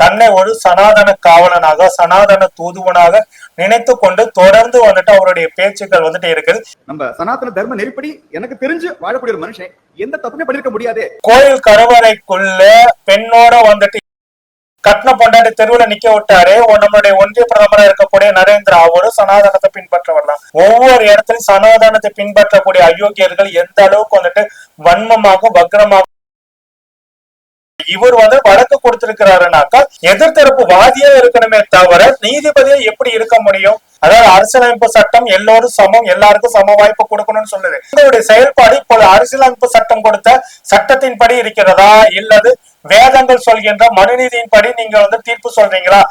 தன்னை ஒரு சனாதன காவலனாக சனாதன தூதுவனாக நினைத்து கொண்டு தொடர்ந்து வந்துட்டு அவருடைய பேச்சுக்கள் வந்துட்டு இருக்குது. நம்ம சனாதன தர்ம நெறிப்படி எனக்கு தெரிஞ்சு வாழக்கூடிய ஒரு மனுஷன் எந்த தப்புமே பண்ணிருக்க முடியாது. கோயில் கருவறைக்குள்ள பெண்ணோட வந்துட்டு கட்ன பொண்டாட்டி தெருவுல நிக்க விட்டாரு. நம்மளுடைய ஒன்றிய பிரதமரா இருக்கக்கூடிய நரேந்திரா அவரும் சனாதனத்தை பின்பற்றவர் தான். ஒவ்வொரு இடத்துலயும் சனாதனத்தை பின்பற்றக்கூடிய அயோக்கியர்கள் எந்த அளவுக்கு வந்துட்டு வன்மமாக வக்ரமாக இவர் வந்து வழக்கு கொடுத்திருக்கிறாருனாக்கா எதிர்த்தரப்பு வாதியா இருக்கணுமே தவிர நீதிபதியா எப்படி இருக்க முடியும்? அதாவது அரசியலமைப்பு சட்டம் எல்லோரும் சமம், எல்லாருக்கும் சம வாய்ப்பு கொடுக்கணும்னு சொல்லுது. இதனுடைய செயல்பாடு இப்போது அரசியலமைப்பு சட்டம் கொடுத்த சட்டத்தின் படி இருக்கிறதா இல்லது வேதங்கள் சொல்கின்ற மனுநீதியின் படி நீங்க வந்து தீர்ப்பு சொல்றீங்களா?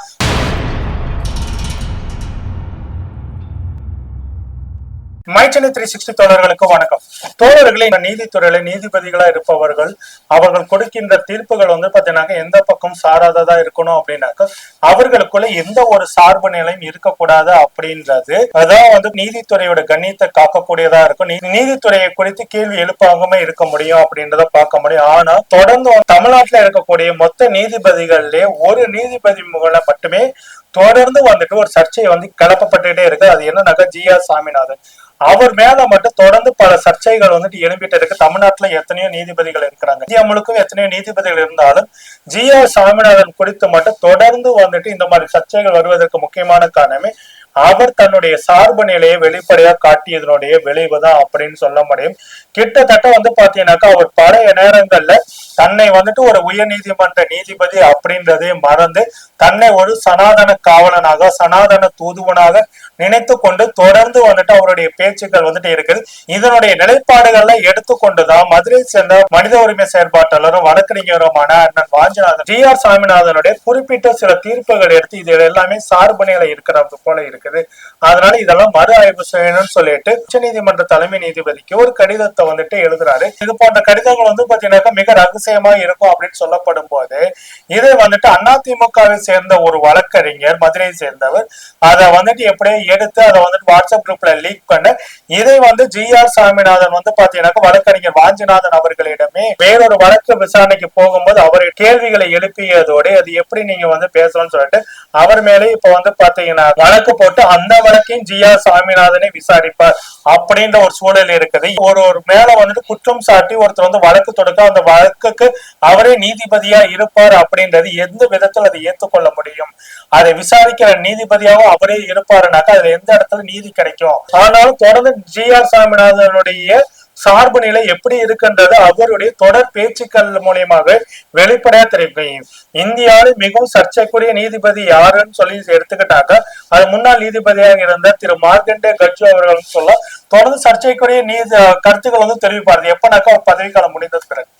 மைச்சனி 360 தோழர்களுக்கு வணக்கம். தோழர்களை நீதித்துறையில நீதிபதிகளா இருப்பவர்கள் அவர்கள் கொடுக்கின்ற தீர்ப்புகள் வந்து பாத்தீங்கன்னா எந்த பக்கம் சாராததா இருக்கணும் அப்படின்னாக்க அவர்களுக்குள்ள எந்த ஒரு சார்பு நிலையும் இருக்கக்கூடாது அப்படின்றது அதான் வந்து நீதித்துறையோட கண்ணியத்தை காக்கக்கூடியதா இருக்கும். நீதித்துறையை குறித்து கேள்வி எழுப்பாம இருக்க முடியும் அப்படின்றத பார்க்க முடியும். ஆனா தொடர்ந்து தமிழ்நாட்டுல இருக்கக்கூடிய மொத்த நீதிபதிகளிலே ஒரு நீதிபதி மூலம் மட்டுமே தொடர்ந்து வந்துட்டு ஒரு சர்ச்சையை வந்து கிளப்பப்பட்டுட்டே இருக்கு. அது என்னன்னாக்கா ஜி.ஆர். சாமிநாதன் அவர் மேல மட்டும் தொடர்ந்து பல சர்ச்சைகள் வந்துட்டு எழும்பிட்டு இருக்கு. தமிழ்நாட்டுல எத்தனையோ நீதிபதிகள் இருக்கிறாங்க, இந்தியா முழுக்கும் எத்தனையோ நீதிபதிகள் இருந்தாலும் ஜி.ஆர். சாமிநாதன் குறித்து மட்டும் தொடர்ந்து வந்துட்டு இந்த மாதிரி சர்ச்சைகள் வருவதற்கு முக்கியமான காரணமே அவர் தன்னுடைய சார்பு நிலையை வெளிப்படையா காட்டியதனுடைய விளைவுதான் அப்படின்னு சொல்ல முடியும். கிட்டத்தட்ட வந்து பாத்தீங்கன்னாக்கா அவர் பழைய நேரங்கள்ல தன்னை வந்துட்டு ஒரு உயர் நீதிமன்ற நீதிபதி அப்படின்றதே மறந்து தன்னை ஒரு சனாதன காவலனாக சனாதன தூதுவனாக நினைத்து கொண்டு தொடர்ந்து வந்துட்டு அவருடைய பேச்சுக்கள் வந்துட்டு இருக்குது. இதனுடைய நிலைப்பாடுகள்ல எடுத்துக்கொண்டுதான் மதுரை சேர்ந்த மனித உரிமை செயற்பாட்டாளரும் வழக்கறிஞருமான அண்ணன் வாஞ்சிநாதன் ஜி.ஆர். சாமிநாதனுடைய குறிப்பிட்ட சில தீர்ப்புகள் எடுத்து இது எல்லாமே சார்பு நிலை இருக்கிறது போல இருக்குது. அதனால இதெல்லாம் மறு ஆய்வு செய்யணும்னு சொல்லிட்டு உச்ச நீதிமன்ற தலைமை நீதிபதிக்கு ஒரு கடிதத்தை வந்துட்டு எழுதுறாரு. இது போன்ற கடிதங்கள் வந்து பாத்தீங்கன்னாக்கா மிக ரகசியமா இருக்கும் அப்படின்னு சொல்லப்படும் போது இதை வந்துட்டு அதிமுகவை சேர்ந்த ஒரு வழக்கறிஞர் மதுரையை சேர்ந்தவர் அதை வந்துட்டு எப்படியே எடுத்து அதை வந்துட்டு வாட்ஸ்அப் குரூப்ல லீக் பண்ண இதை வந்து ஜி.ஆர். சாமிநாதன் வந்து பாத்தீங்கன்னா வழக்கறிஞர் வாஞ்சிநாதன் அவர்களிடமே வேறொரு வழக்கு விசாரணைக்கு போகும்போது அவர் கேள்விகளை எழுப்பியதோடு அது எப்படி நீங்க வந்து பேசணும்னு சொல்லிட்டு அவர் மேலே இப்ப வந்து பாத்தீங்கன்னா வழக்கு போட்டு அந்த வழக்கையும் ஜி.ஆர். சாமிநாதனை விசாரிப்பார் அப்படின்ற ஒரு சூழல் இருக்குது. ஒரு மேல வந்துட்டு குற்றம் சாட்டி ஒருத்தர் வந்து வழக்கு தொடுக்க அந்த வழக்குக்கு அவரே நீதிபதியா இருப்பார் அப்படின்றது எந்த விதத்தில் அதை ஏற்றுக்கொள்ள முடியும்? அதை விசாரிக்கிற நீதிபதியாகவும் அவரே இருப்பாருனாக்கா அதுல எந்த இடத்துல நீதி கிடைக்கும்? ஆனாலும் தொடர்ந்து ஜி.ஆர். சாமிநாதனுடைய சார்பு நிலை எப்படி இருக்குன்றது அவருடைய தொடர் பேச்சுக்கள் மூலியமாக வெளிப்படையா தெரியும். இந்தியாவில் மிகவும் சர்ச்சைக்குரிய நீதிபதி யாருன்னு சொல்லி எடுத்துக்கிட்டாக்க அது முன்னாள் நீதிபதியாக இருந்த திரு மார்க்கண்டே கட்சி அவர்கள் சொல்ல தொடர்ந்து சர்ச்சைக்குரிய கருத்துக்கள் வந்து தெரிவிப்பாரு எப்பனாக்கா அவர் பதவிக்காலம் முடிந்த பிறகு.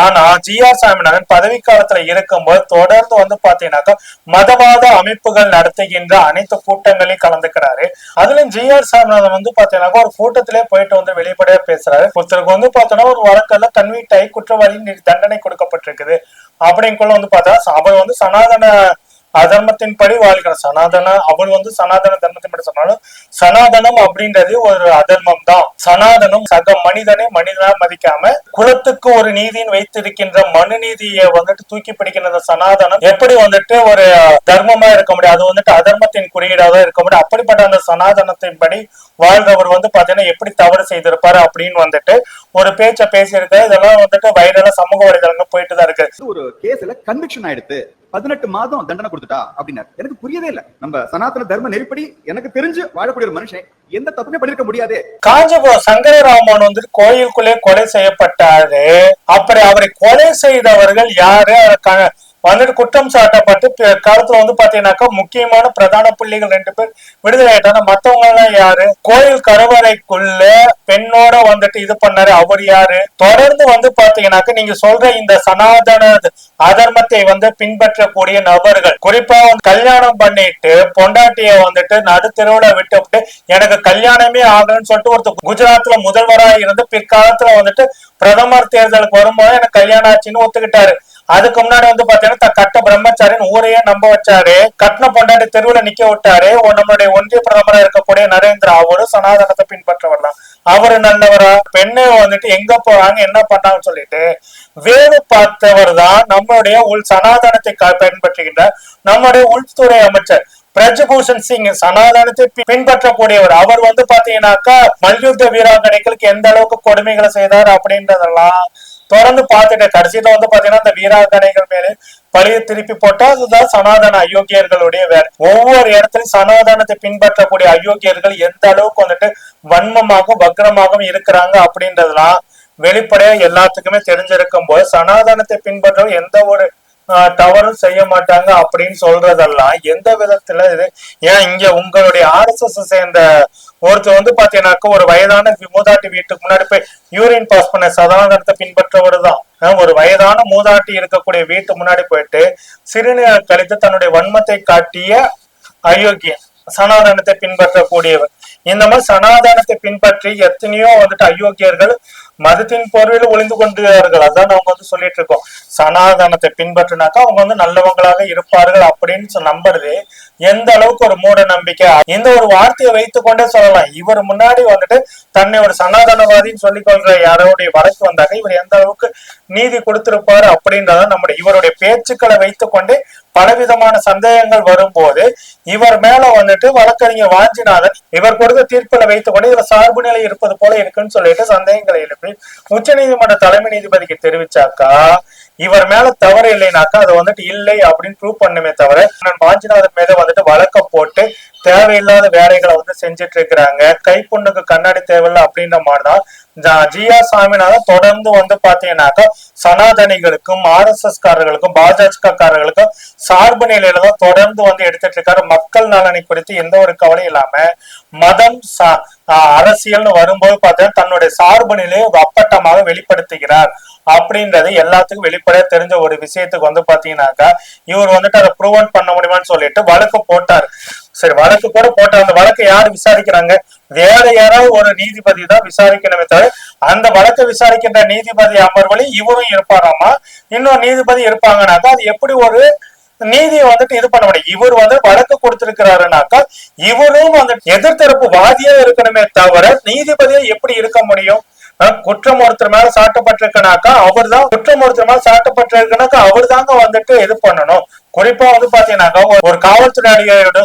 ஆனா ஜி.ஆர். சாமிநாதன் பதவி காலத்துல இருக்கும்போது தொடர்ந்து வந்து பாத்தீங்கன்னாக்கா மதவாத அமைப்புகள் நடத்துகின்ற அனைத்து கூட்டங்களையும் கலந்துக்கிறாரு. அதுலயும் ஜி.ஆர். சாமிநாதன் வந்து பாத்தீங்கன்னாக்கா ஒரு கூட்டத்திலே போயிட்டு வந்து வெளிப்படையா பேசுறாரு. ஒருத்தருக்கு வந்து பார்த்தோன்னா ஒரு வழக்குல கன்வீட் ஆகி குற்றவாளி தண்டனை கொடுக்கப்பட்டிருக்குது அப்படிங்குள்ள வந்து பார்த்தா அவர் வந்து சனாதன அதர்மத்தின் படி வாழ்கிற சனாதன அவர் வந்து சனாதன தர்மத்தின் படி சொன்னாலும் சனாதனம் அப்படின்றது ஒரு அதர்மம் தான். சனாதனம் சக மனிதனை மனிதனா மதிக்காம குலத்துக்கு ஒரு நீதின்னு வைத்திருக்கின்ற மனு நீதியை வந்துட்டு தூக்கி பிடிக்கின்ற சனாதனம் எப்படி வந்துட்டு ஒரு தர்மமா இருக்க முடியும்? அது வந்துட்டு அதர்மத்தின் குறியீடாக இருக்க முடியும். அப்படிப்பட்ட அந்த சனாதனத்தின் படி வாழ்றவர் வந்து பாத்தீங்கன்னா எப்படி தவறு செய்திருப்பாரு அப்படின்னு வந்துட்டு ஒரு பேச்ச பேசியிருக்காரு. இதெல்லாம் வந்துட்டு வைரலா சமூக வலைதளங்கள் போயிட்டு தான் இருக்கு. ஒரு கேஸ்ல கன்விக்ஷன் ஆயிடுத்து 18 மாதம் தண்டனை கொடுத்துட்டா அப்படின்னா எனக்கு புரியவே இல்லை. நம்ம சனாதன தர்ம நெறிப்படி எனக்கு தெரிஞ்சு வாழக்கூடிய ஒரு மனுஷன் எந்த தப்புமே பண்ணிருக்க முடியாது. காஞ்சிபுரம் சங்கரராமன் வந்துட்டு கோயிலுக்குள்ளே கொலை செய்யப்பட்டாரு. அப்புறம் அவரை கொலை செய்தவர்கள் யாரு வந்துட்டு குற்றம் சாட்டப்பட்டு காலத்துல வந்து பாத்தீங்கன்னாக்கா முக்கியமான பிரதான புள்ளிகள் 2 பேர் விடுதலை ஆயிட்டாங்க. மத்தவங்க எல்லாம் யாரு? கோயில் கருவறைக்குள்ள பெண்ணோட வந்துட்டு இது பண்ணாரு, அவர் யாரு? தொடர்ந்து வந்து பாத்தீங்கன்னாக்கா நீங்க சொல்ற இந்த சனாதன அதர்மத்தை வந்து பின்பற்றக்கூடிய நபர்கள் குறிப்பா வந்து கல்யாணம் பண்ணிட்டு பொண்டாட்டிய வந்துட்டு நடுத்தெருவுல விட்டு எனக்கு கல்யாணமே ஆகணும்னு சொல்லிட்டு ஒருத்தர் குஜராத்ல முதல்வராக இருந்து பிற்காலத்துல வந்துட்டு பிரதமர் தேர்தலுக்கு வரும்போது எனக்கு கல்யாணம் ஆச்சுன்னு ஒத்துக்கிட்டாரு. அதுக்கு முன்னாடி வந்து பாத்தீங்கன்னா கட்ட பிரம்மச்சாரின் ஊரையே நம்ப வச்சாரு, கட்டின பொண்டாட்டி தெருவுல நிக்க விட்டாரு. நம்மளுடைய ஒன்றிய பிரதமரா இருக்கக்கூடிய நரேந்திரா அவரு சனாதனத்தை பின்பற்றவர் தான். அவரு நல்லவரா? பெண்ணை வந்துட்டு எங்க போறாங்க என்ன பண்ணாங்கன்னு சொல்லிட்டு வேறு பார்த்தவர் தான் நம்மளுடைய சனாதனத்தை பின்பற்றுகின்ற நம்முடைய உள்துறை அமைச்சர் பிரஜ்பூஷன் சிங். சனாதனத்தை பின்பற்றக்கூடியவர். அவர் வந்து பாத்தீங்கன்னாக்கா மல்யுத்த வீராங்கனைகளுக்கு எந்த அளவுக்கு கொடுமைகளை செய்தார் அப்படின்றதெல்லாம் தொடர்ந்து பார்த்துட்டு கடைசியில வந்து பாத்தீங்கன்னா இந்த வீராங்கனைகள் மேலே பழிய திருப்பி போட்டா அதுதான் சனாதன அயோக்கியர்களுடைய வேலை. ஒவ்வொரு இடத்துலயும் சனாதனத்தை பின்பற்றக்கூடிய அயோக்கியர்கள் எந்த அளவுக்கு வந்துட்டு வன்மமாக வக்ரமாகவும் இருக்கிறாங்க அப்படின்றதுலாம் வெளிப்படையா எல்லாத்துக்குமே தெரிஞ்சிருக்கும் போது சனாதனத்தை பின்பற்ற எந்த ஒரு தவறும் செய்ய மாட்டாங்க அப்படின்னு சொல்றதெல்லாம் எந்த விதத்துல இது? ஏன் இங்க உங்களுடைய RSS சேர்ந்த ஒருத்தர் வந்து பாத்தீங்கன்னாக்க ஒரு வயதான மூதாட்டி வீட்டுக்கு முன்னாடி போய் யூரின் பாஸ் பண்ண சனாதனத்தை பின்பற்றவர் தான். ஒரு வயதான மூதாட்டி இருக்கக்கூடிய வீட்டு முன்னாடி போயிட்டு சிறுநீர் கழித்து தன்னுடைய வன்மத்தை காட்டிய அயோக்கியன் சனாதனத்தை பின்பற்றக்கூடியவர். இந்த மாதிரி சனாதனத்தை பின்பற்றி எத்தனையோ வந்துட்டு அயோக்கியர்கள் மதத்தின் பொருளில் ஒளிந்து கொண்டார்கள். அதான் அவங்க வந்து சொல்லிட்டு இருக்கோம். சனாதனத்தை பின்பற்றினாக்கா அவங்க வந்து நல்லவங்களாக இருப்பார்கள் அப்படின்னு நம்புறது எந்த அளவுக்கு ஒரு மூட நம்பிக்கை. இந்த ஒரு வார்த்தையை வைத்துக் கொண்டே சொல்லலாம். இவர் முன்னாடி வந்துட்டு தன்னை ஒரு சனாதனவாதின்னு சொல்லிக் கொள்ற யாரோடைய வழக்கு வந்தாக்க இவர் எந்த அளவுக்கு நீதி கொடுத்திருப்பாரு அப்படின்றத நம்முடைய இவருடைய பேச்சுக்களை வைத்துக் கொண்டே பலவிதமான சந்தேகங்கள் வரும்போது இவர் மேல வந்துட்டு வழக்கறிஞர் வாஞ்சிநாதன் இவர் கொடுத்த தீர்ப்புல வைத்துக் கொண்டு இதுல சார்பு நிலை இருப்பது போல இருக்குன்னு சொல்லிட்டு சந்தேகங்களை எழுப்பி உச்ச நீதிமன்ற தலைமை நீதிபதிக்கு தெரிவிச்சாக்கா இவர் மேல தவறு இல்லைனாக்கா அதை வந்துட்டு இல்லை அப்படின்னு ப்ரூவ் பண்ணுமே தவிர வாஞ்சிநாதன் மேல வந்துட்டு வழக்க போட்டு தேவையில்லாத வேலைகளை வந்து செஞ்சிட்டு இருக்கிறாங்க. கைப்புண்ணுக்கு கண்ணாடி தேவையில்லை அப்படின்ற மாதிரிதான் GR சாமிநாதன் தொடர்ந்து வந்து பாத்தீங்கன்னாக்கா சனாதனிகளுக்கும் RSS காரர்களுக்கும் பாஜக காரர்களுக்கும் சார்பு நிலையில தான் தொடர்ந்து வந்து எடுத்துட்டு இருக்காரு. மக்கள் நலனை குறித்து எந்த ஒரு கவலையும் இல்லாம மதம் அரசியல்னு வரும்போது பார்த்தீங்கன்னா தன்னுடைய சார்பு நிலையை அப்பட்டமாக வெளிப்படுத்துகிறார் அப்படின்றது எல்லாத்துக்கும் வெளிப்படையா தெரிஞ்ச ஒரு விஷயத்துக்கு வந்து பாத்தீங்கன்னாக்கா இவர் வந்துட்டு அதை ப்ரூவ் பண்ண முடியுமான்னு சொல்லிட்டு வழக்கு போட்டார். சரி, வழக்கு கூட போட்டார். அந்த வழக்கை யாரு விசாரிக்கிறாங்க? வேற யாராவது ஒரு நீதிபதி தான் விசாரிக்கணுமே தவிர அந்த வழக்கை விசாரிக்கின்ற நீதிபதி அமர்வுல இவரும் இருப்பாராமா, இன்னொரு நீதிபதி இருப்பாங்கன்னாக்கா அது எப்படி ஒரு நீதியை வந்துட்டு இது பண்ண முடியும்? இவர் வந்து வழக்கு கொடுத்திருக்கிறாருனாக்கா இவரும் வந்து எதிர்த்தரப்பு வாதியா இருக்கணுமே தவிர நீதிபதியா எப்படி இருக்க முடியும்? குற்றம் ஒருத்தர் மேல சாட்டப்பட்டிருக்கனாக்கா அவர் தான் குற்றம் ஒருத்தர் மேல சாட்டப்பட்டிருக்கனாக்கா அவர் தாங்க வந்துட்டு இது பண்ணணும். குறிப்பா வந்து பாத்தீங்கன்னாக்கா ஒரு காவல்துறை அதிகாரியோட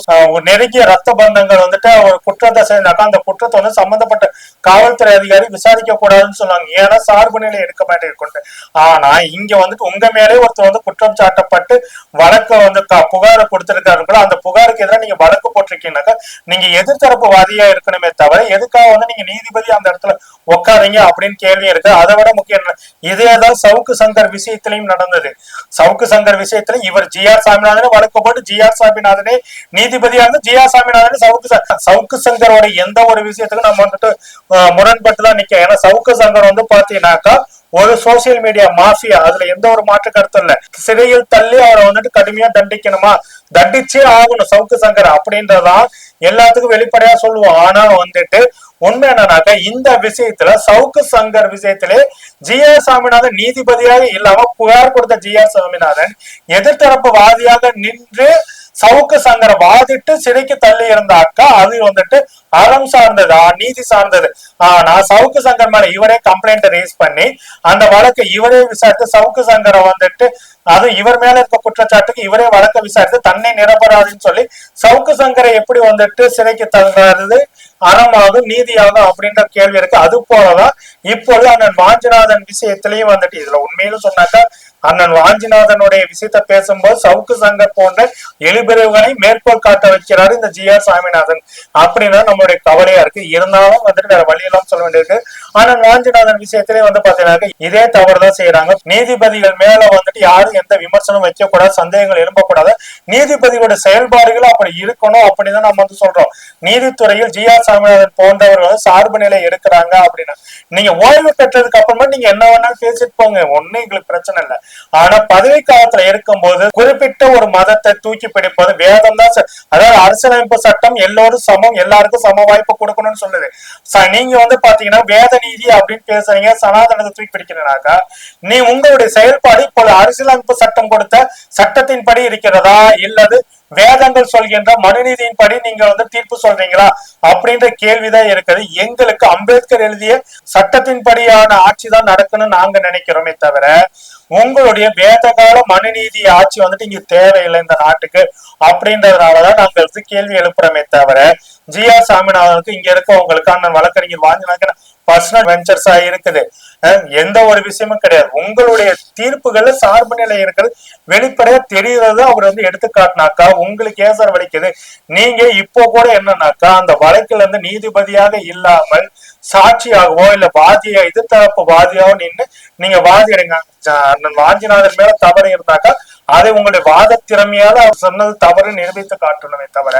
நெருங்கிய ரத்த பந்தங்கள் வந்துட்டு ஒரு குற்றத்தை செய்தாக்கா அந்த குற்றத்தை வந்து சம்பந்தப்பட்ட காவல்துறை அதிகாரி விசாரிக்க கூடாதுன்னு சொன்னாங்க. ஏன்னா சார்பு நிலை எடுக்க மாட்டேன். ஆனா இங்க வந்துட்டு உங்க மேலே ஒருத்தர் வந்து குற்றம் சாட்டப்பட்டு வழக்க வந்து புகாரை கொடுத்திருக்காருங்களோ அந்த புகாருக்கு எதிராக நீங்க வழக்கு போட்டிருக்கீங்கன்னாக்கா நீங்க எதிர்த்தரப்பு வாதியா இருக்கணுமே தவிர எதுக்காக வந்து நீங்க நீதிபதி அந்த இடத்துல உட்காரீங்க அப்படின்னு கேள்வி இருக்கு. அதை விட முக்கியம் இதேதான் சவுக்கு சங்கர் விஷயத்திலையும் நடந்தது. சவுக்கு சங்கர் விஷயத்துல இவர் GR சாமிநாதனே வழக்கு போட்டு GR சாமிநாதனே நீதிபதியா இருந்து GR சாமிநாதனே சவுக்கு சங்கரோட எந்த ஒரு விஷயத்துக்கும் நம்ம வந்துட்டு முரண்பட்டுதான் நிக்க. ஏன்னா சவுக்கு சங்கர் வந்து பாத்தீங்கன்னாக்கா ஒரு சோசியல் மீடியா மாஃபியா, அதுல எந்த ஒரு மாற்று கருத்தும் இல்ல. சிறையில் தள்ளி அவரை வந்துட்டு கடுமையா தண்டிக்கணுமா, தண்டிச்சே ஆகணும் சவுக்கு சங்கர் அப்படின்றதான் எல்லாத்துக்கும் வெளிப்படையா சொல்லுவோம். ஆனா வந்துட்டு உண்மை என்னன்னாக்கா இந்த விஷயத்துல சவுக்கு சங்கர் விஷயத்திலே GR சாமிநாதன் நீதிபதியாக இல்லாம புகார் கொடுத்த GR சாமிநாதன் எதிர்த்தரப்பு வாதியாக நின்று சவுக்கு சங்கரை வாதிட்டு சிறைக்கு தள்ளி இருந்தாக்கா அது வந்துட்டு அறம் சார்ந்ததா நீதி சார்ந்தது. ஆனா சவுக்கு சங்கர் மேல இவரே கம்ப்ளைண்ட் ரேஸ் பண்ணி அந்த வழக்கு இவரே விசாரித்து சவுக்கு சங்கரை வந்துட்டு அது இவர் மேல இருக்க குற்றச்சாட்டுக்கு இவரே வழக்க விசாரித்து தன்னை நிரபராதுன்னு சொல்லி சவுக்கு சங்கரை எப்படி வந்துட்டு சிறைக்கு தள்ளுறது அறமாகும் நீதியாகும் அப்படின்ற கேள்வி இருக்கு. அது போலதான் இப்பொழுது அண்ணன் வாஞ்சிநாதன் விஷயத்திலையும் வந்துட்டு இதுல உண்மையிலும் சொன்னாக்கா அண்ணன் வாஞ்சிநாதனுடைய விஷயத்த பேசும்போது சவுக்கு சங்கர் போன்ற எழுபிரிவுகளை மேற்கோள் காட்ட வைக்கிறாரு இந்த GR சாமிநாதன் அப்படின்னா நம்மளுடைய கவலையா இருக்கு. இருந்தாலும் வந்துட்டு வேற வழியெல்லாம் சொல்ல வேண்டியிருக்கு. அண்ணன் வாஞ்சிநாதன் விஷயத்திலே வந்து பாத்தீங்கன்னா இதே தவறுதான் செய்யறாங்க. நீதிபதிகள் மேல வந்துட்டு யாரும் எந்த விமர்சனம் வைக்க கூடாது, சந்தேகங்கள் எழும்பக்கூடாது. நீதிபதிகளோட செயல்பாடுகள் அப்படி இருக்கணும் அப்படின்னு நம்ம வந்து சொல்றோம். நீதித்துறையில் GR சாமிநாதன் போன்றவர்கள் சார்பு நிலை எடுக்கிறாங்க அப்படின்னா நீங்க ஓய்வு பெற்றதுக்கு அப்புறமா நீங்க என்ன வேணாலும் பேசிட்டு போங்க, ஒன்னும் எங்களுக்கு பிரச்சனை இல்லை. ஆனா பதவி காலத்துல இருக்கும்போது குறிப்பிட்ட ஒரு மதத்தை தூக்கி பிடிப்பது வேதம் தான் அதாவது அரசியலமைப்பு சட்டம் எல்லோரும் சமம், எல்லாருக்கும் சம வாய்ப்பு கொடுக்கணும்னு சொல்லுது. நீங்க வந்து பாத்தீங்கன்னா வேத நீதி அப்படின்னு பேசுறீங்க, சனாதனத்தை தூக்கி பிடிக்கிறீங்கனாக்கா நீ உங்களுடைய செயல்பாடு இப்போ அரசியலமைப்பு சட்டம் கொடுத்த சட்டத்தின்படி இருக்கிறதா இல்லது வேதங்கள் சொல்கின்ற மனுநீதியின் படி நீங்க வந்து தீர்ப்பு சொல்றீங்களா அப்படின்ற கேள்விதான் இருக்குது. எங்களுக்கு அம்பேத்கர் எழுதிய சட்டத்தின்படியான ஆட்சி தான் நடக்கணும்னு நாங்க நினைக்கிறோமே தவிர உங்களுடைய வேதகால மனுநீதி ஆட்சி வந்துட்டு இங்க தேவையில்லை இந்த நாட்டுக்கு அப்படின்றதுனாலதான் நாங்க கேள்வி எழுப்புறோமே தவிர ஜி.ஆர். சாமிநாதனுக்கு இங்க இருக்கவங்களுக்கு அண்ணன் வழக்கறிஞர் வாஞ்சிநாதன் பர்சனல் வெஞ்சர்ஸா இருக்குது, எந்த ஒரு விஷயமும் கிடையாது. உங்களுடைய தீர்ப்புகள்ல சார்பு நிலை இருக்கிறது வெளிப்படையா தெரிகிறது. அவர் வந்து எடுத்துக்காட்டினாக்கா உங்களுக்கு ஏசர் வலிக்குது. நீங்க இப்போ கூட என்னன்னாக்கா அந்த வழக்குல இருந்து நீதிபதியாக இல்லாமல் சாட்சியாகவோ இல்ல வாதியா எதிர்த்தரப்பு வாதியாவோ நின்று நீங்க வாதிடுங்க. வாஞ்சிநாதன் மேல தவறு இருந்தாக்கா அதை உங்களுடைய வாத திறமையால அவர் சொன்னது தவறு நிரூபித்து காட்டணுமே தவிர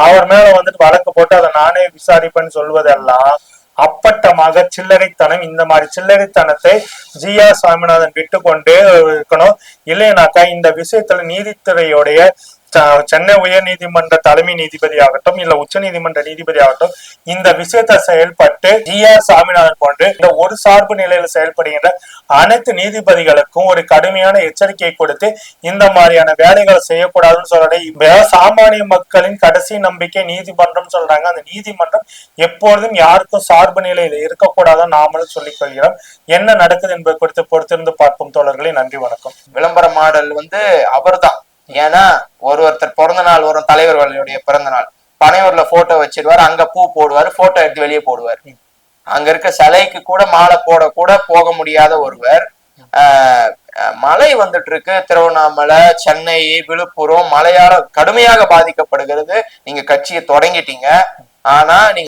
அவர் மேல வந்துட்டு வழக்கு போட்டு அதை நானே விசாரிப்பேன்னு சொல்வதெல்லாம் அப்பட்டமாக சில்லறைத்தனம். இந்த மாதிரி சில்லறைத்தனத்தை ஜி.ஆர். சாமிநாதன் விட்டு கொண்டு இருக்கணும். இல்லைனாக்கா இந்த விஷயத்துல நீதித்துறையுடைய சென்னை உயர் நீதிமன்ற தலைமை நீதிபதி ஆகட்டும் இல்ல உச்ச நீதிமன்ற நீதிபதி ஆகட்டும் இந்த விஷயத்தை செயல்பட்டு ஜி.ஆர். சாமிநாதன் போன்று இந்த ஒரு சார்பு நிலையில செயல்படுகின்ற அனைத்து நீதிபதிகளுக்கும் ஒரு கடுமையான எச்சரிக்கையை கொடுத்து இந்த மாதிரியான வேலைகளை செய்யக்கூடாதுன்னு சொல்றேன். சாமானிய மக்களின் கடைசி நம்பிக்கை நீதிமன்றம் சொல்றாங்க. அந்த நீதிமன்றம் எப்பொழுதும் யாருக்கும் சார்பு நிலையில இருக்கக்கூடாதுன்னு நாமளும் சொல்லிக் கொள்கிறோம். என்ன நடக்குது என்பது குறித்து பொறுத்திருந்து பார்ப்போம் தோழர்களே. நன்றி, வணக்கம். விளம்பர மாடல் வந்து அவர்தான். ஏன்னா ஒருத்தர் பிறந்த நாள் வரும், தலைவர்களுடைய பிறந்த நாள், பனையூர்ல போட்டோ வச்சிருவாரு, அங்க பூ போடுவாரு, போட்டோ எடுத்து வெளியே போடுவார். அங்க இருக்க சிலைக்கு கூட மாலை போட கூட போக முடியாத ஒருவர் மழை வந்துட்டு இருக்கு, திருவண்ணாமலை, சென்னை, விழுப்புரம் மழையால கடுமையாக பாதிக்கப்படுகிறது. நீங்க கட்சியை தொடங்கிட்டீங்க, ஆனா நீங்க